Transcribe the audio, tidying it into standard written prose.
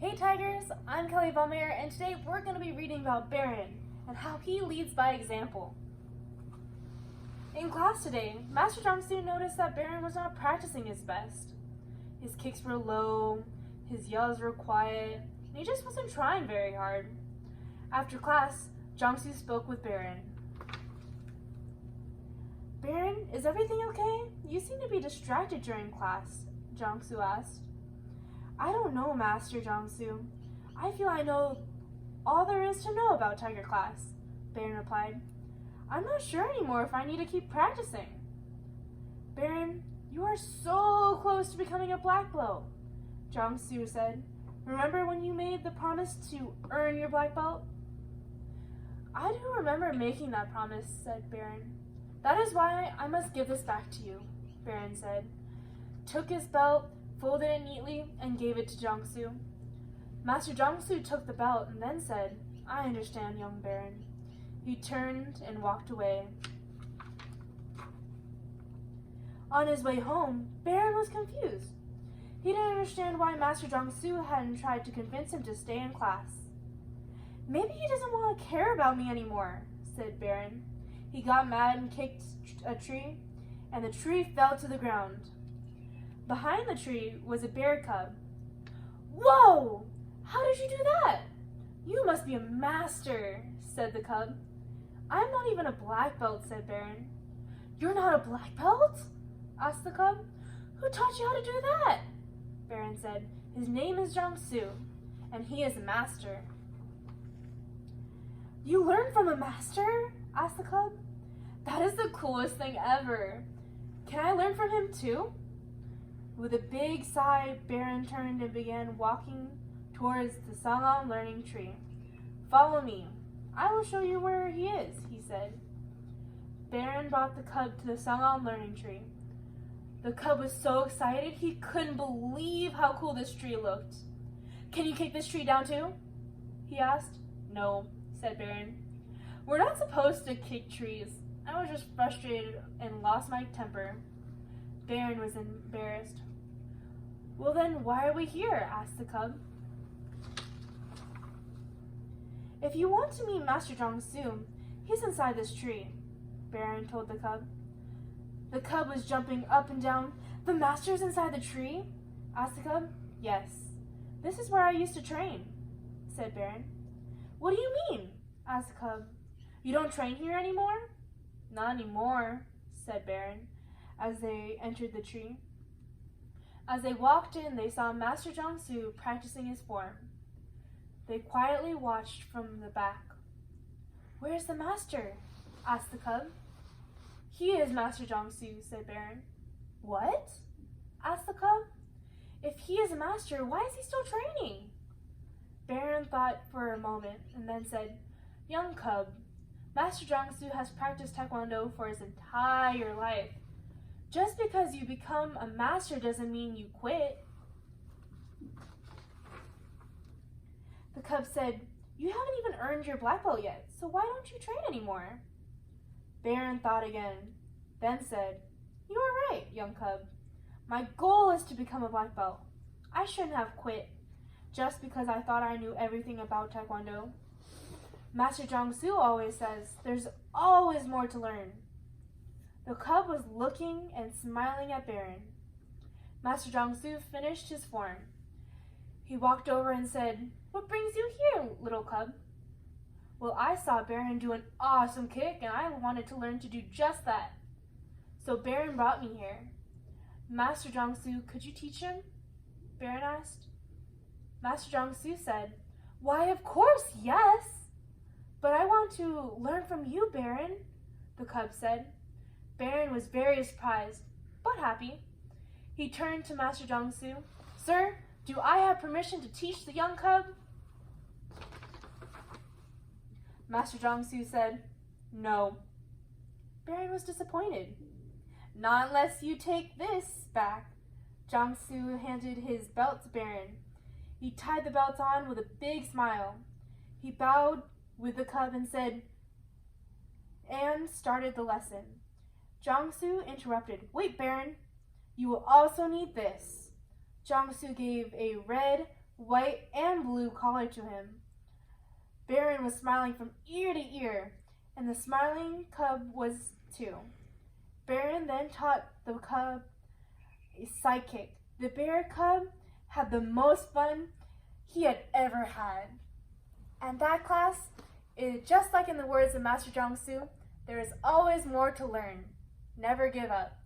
Hey Tigers, I'm Miss Valmayor, and today we're going to be reading about Baron and how he leads by example. In class today, Master Jongsu noticed that Baron was not practicing his best. His kicks were low, his yells were quiet, and he just wasn't trying very hard. After class, Jongsu spoke with Baron. Baron, is everything okay? You seem to be distracted during class, Jongsu asked. I don't know, Master Jongsu. I feel I know all there is to know about Tiger class, Baron replied. I'm not sure anymore if I need to keep practicing. Baron, you are so close to becoming a black belt, Jongsu said. Remember when you made the promise to earn your black belt? I do remember making that promise, said Baron. That is why I must give this back to you, Baron said. Took his belt, folded it neatly, and gave it to Jongsu. Master Jongsu took the belt and then said, I understand, young Baron. He turned and walked away. On his way home, Baron was confused. He didn't understand why Master Jongsu hadn't tried to convince him to stay in class. Maybe he doesn't want to care about me anymore, said Baron. He got mad and kicked a tree, and the tree fell to the ground. Behind the tree was a bear cub. Whoa! How did you do that? You must be a master, said the cub. I'm not even a black belt, said Baron. You're not a black belt? Asked the cub. Who taught you how to do that? Baron said. His name is Jongsu, and he is a master. You learned from a master? Asked the cub. That is the coolest thing ever. Can I learn from him too? With a big sigh, Baron turned and began walking towards the Sangam learning tree. Follow me. I will show you where he is, he said. Baron brought the cub to the Sangam learning tree. The cub was so excited he couldn't believe how cool this tree looked. Can you kick this tree down too? He asked. No, said Baron. We're not supposed to kick trees. I was just frustrated and lost my temper. Baron was embarrassed. Well then, why are we here? Asked the cub. If you want to meet Master Jongsu, he's inside this tree, Baron told the cub. The cub was jumping up and down. The master's inside the tree? Asked the cub. Yes. This is where I used to train, said Baron. What do you mean? Asked the cub. You don't train here anymore? Not anymore, said Baron, as they entered the tree. As they walked in, they saw Master Jongsu practicing his form. They quietly watched from the back. Where's the master? Asked the cub. He is Master Jongsu, said Baron. What? Asked the cub. If he is a master, why is he still training? Baron thought for a moment and then said, Young cub, Master Jongsu has practiced Taekwondo for his entire life. Just because you become a master doesn't mean you quit. The cub said, You haven't even earned your black belt yet, so why don't you train anymore? Baron thought again, then said, You are right, young cub. My goal is to become a black belt. I shouldn't have quit just because I thought I knew everything about Taekwondo. Master Jongsu always says, there's always more to learn. The cub was looking and smiling at Baron. Master Jongsu finished his form. He walked over and said, What brings you here, little cub? Well, I saw Baron do an awesome kick and I wanted to learn to do just that. So Baron brought me here. Master Jongsu, could you teach him? Baron asked. Master Jongsu said, Why, of course, yes. But I want to learn from you, Baron, the cub said. Baron was very surprised, but happy. He turned to Master Jongsu. Sir, do I have permission to teach the young cub? Master Jongsu said, No. Baron was disappointed. Not unless you take this back. Jongsu handed his belt to Baron. He tied the belt on with a big smile. He bowed with the cub and said, and started the lesson. Jongsu interrupted. Wait, Baron, you will also need this. Jongsu gave a red, white and blue collar to him. Baron was smiling from ear to ear, and the smiling cub was too. Baron then taught the cub a sidekick. The bear cub had the most fun he had ever had. And that, class, is just like in the words of Master Jiangsu, there is always more to learn. Never give up.